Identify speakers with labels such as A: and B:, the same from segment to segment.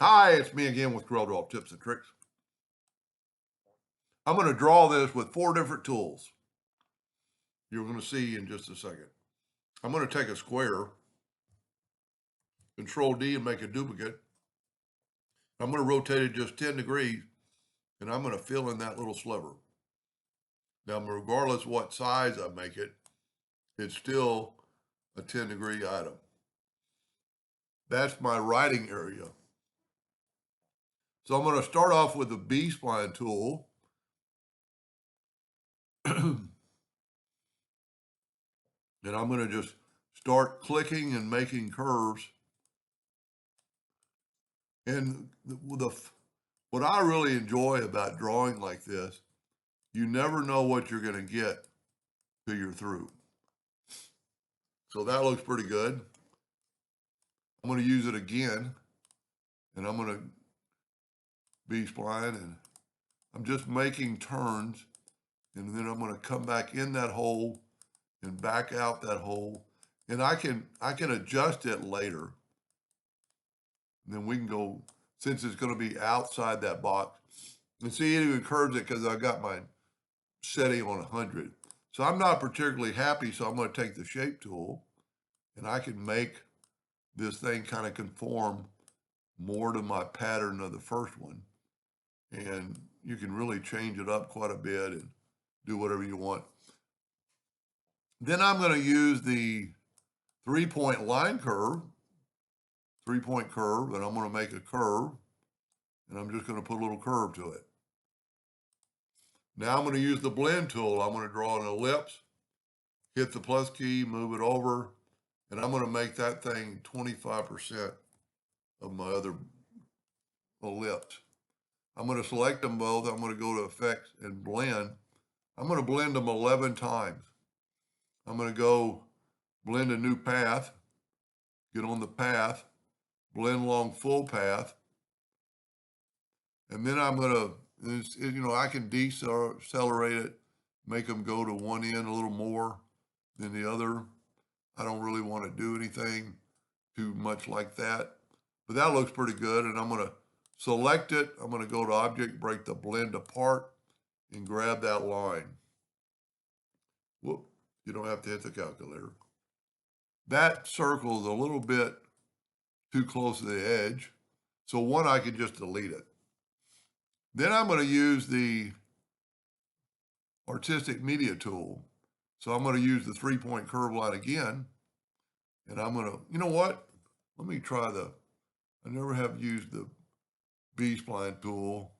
A: Hi, it's me again with Corel Draw Tips and Tricks. I'm going to draw this with 4 different tools. You're going to see in just a second. I'm going to take a square, Control D and make a duplicate. I'm going to rotate it just 10 degrees and I'm going to fill in that little sliver. Now, regardless what size I make it, it's still a 10-degree item. That's my writing area. So I'm going to start off with the B-spline tool. And I'm going to just start clicking and making curves. And what I really enjoy about drawing like this, you never know what you're going to get till you're through. So that looks pretty good. I'm going to use it again, and I'm going to B-spline, and I'm just making turns, and then I'm going to come back in that hole and back out that hole, and I can adjust it later. And then we can go, since it's going to be outside that box. And see, it even curves it because I got my setting on 100. So I'm not particularly happy, so I'm going to take the shape tool, and I can make this thing kind of conform more to my pattern of the first one. And you can really change it up quite a bit and do whatever you want. Then I'm going to use the 3-point line curve, 3-point curve, and I'm going to make a curve, and I'm just going to put a little curve to it. Now I'm going to use the blend tool. I'm going to draw an ellipse, hit the plus key, move it over, and I'm going to make that thing 25% of my other ellipse. I'm going to select them both. I'm going to go to Effects and Blend. I'm going to blend them 11 times. I'm going to go blend a new path, get on the path, blend along full path, and then I'm going to, I can decelerate it, make them go to one end a little more than the other. I don't really want to do anything too much like that, but that looks pretty good. And I'm going to select it. I'm going to go to Object, break the blend apart, and grab that line. Whoop, you don't have to hit the calculator. That circle is a little bit too close to the edge, so I could just delete it. Then I'm going to use the Artistic Media tool. So I'm going to use the 3-point curve line again, and I'm going to, you know what? Let me try I never have used the B-spline tool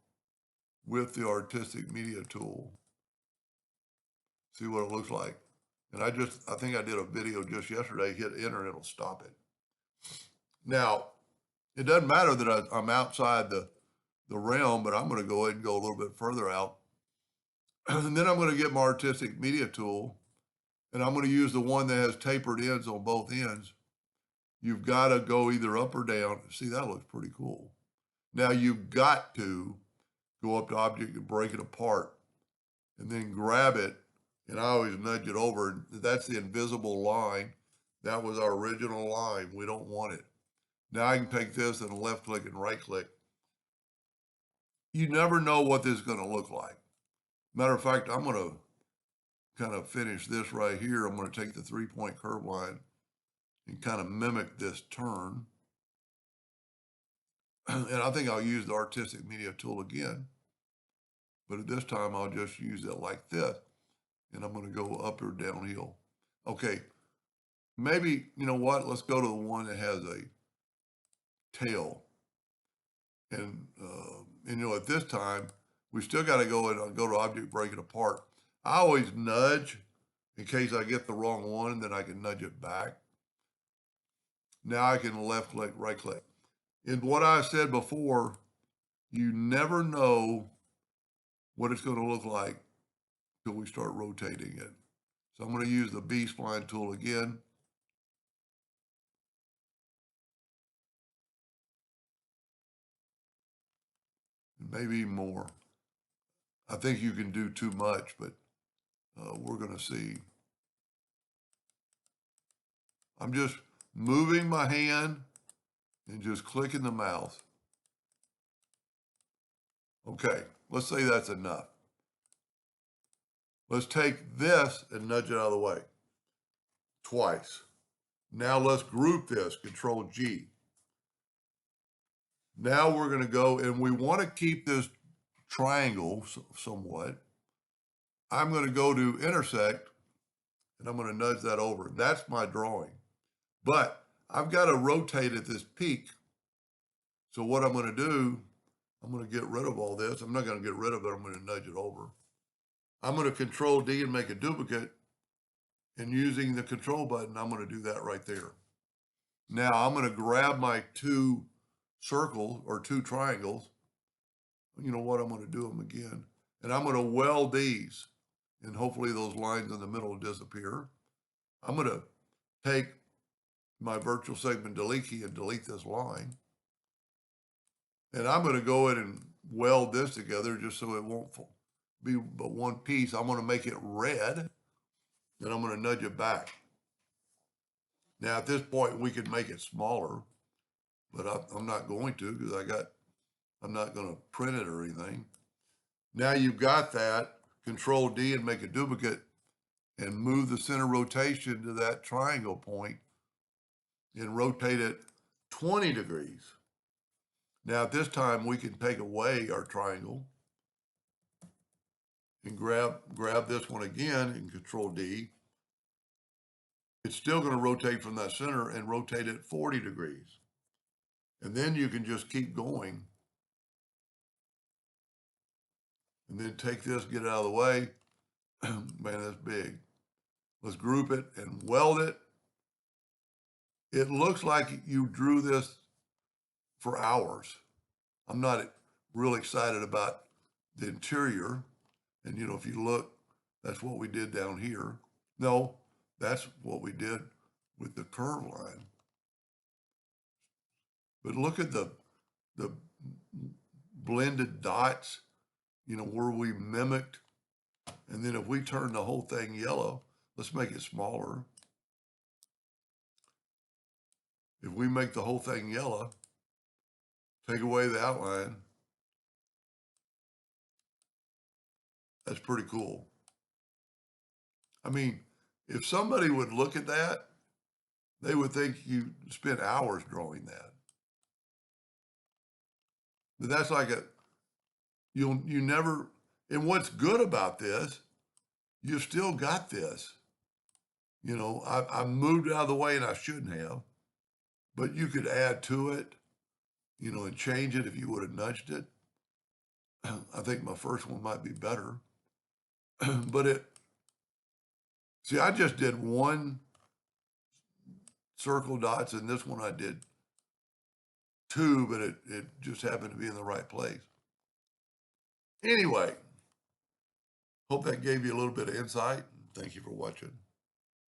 A: with the Artistic Media tool. See what it looks like. And I think I did a video just yesterday, hit enter, it'll stop it. Now, it doesn't matter that I'm outside the realm, but I'm going to go ahead and go a little bit further out. And then I'm going to get my Artistic Media tool, and I'm going to use the one that has tapered ends on both ends. You've got to go either up or down. See, that looks pretty cool. Now you've got to go up to Object and break it apart, and then grab it, and I always nudge it over. That's the invisible line. That was our original line. We don't want it. Now I can take this and left click and right click. You never know what this is going to look like. Matter of fact, I'm going to kind of finish this right here. I'm going to take the 3-point curve line and kind of mimic this turn. And I think I'll use the Artistic Media tool again. But at this time, I'll just use it like this. And I'm going to go up or downhill. Okay, maybe, you know what? Let's go to the one that has a tail. And at this time, we still got to go to Object, break it apart. I always nudge in case I get the wrong one, then I can nudge it back. Now I can left click, right click. And what I said before, you never know what it's going to look like till we start rotating it. So I'm going to use the B-spline tool again. Maybe more. I think you can do too much, but we're going to see. I'm just moving my hand and just clicking the mouse. Okay, let's say that's enough. Let's take this and nudge it out of the way twice. Now let's group this, Control G. Now we're going to go, and we want to keep this triangle somewhat. I'm going to go to intersect, and I'm going to nudge that over. That's my drawing. But I've got to rotate at this peak. So what I'm going to do, I'm going to get rid of all this. I'm not going to get rid of it. I'm going to nudge it over. I'm going to Control D and make a duplicate. And using the control button, I'm going to do that right there. Now I'm going to grab my two circles or two triangles. You know what? I'm going to do them again. And I'm going to weld these. And hopefully those lines in the middle disappear. I'm going to take my virtual segment delete key and delete this line. And I'm going to go in and weld this together just so it won't be but one piece. I'm going to make it red. Then I'm going to nudge it back. Now at this point we could make it smaller, but I'm not going to because I'm not going to print it or anything. Now you've got that. Control D and make a duplicate and move the center rotation to that triangle point and rotate it 20 degrees. Now at this time we can take away our triangle and grab this one again and Control D. It's still going to rotate from that center and rotate it 40 degrees. And then you can just keep going. And then take this, get it out of the way. Man, that's big. Let's group it and weld it. It looks like you drew this for hours. I'm not real excited about the interior. And you know, if you look, that's what we did down here. No, that's what we did with the curve line. But look at the blended dots, you know, where we mimicked. And then if we turn the whole thing yellow, let's make it smaller. If we make the whole thing yellow, take away the outline, that's pretty cool. I mean, if somebody would look at that, they would think you spent hours drawing that. But that's like you never, and what's good about this, you've still got this. You know, I moved out of the way and I shouldn't have, but you could add to it, you know, and change it if you would have nudged it. I think my first one might be better, but see, I just did one circle dots and this one I did two, but it just happened to be in the right place. Anyway, hope that gave you a little bit of insight. Thank you for watching.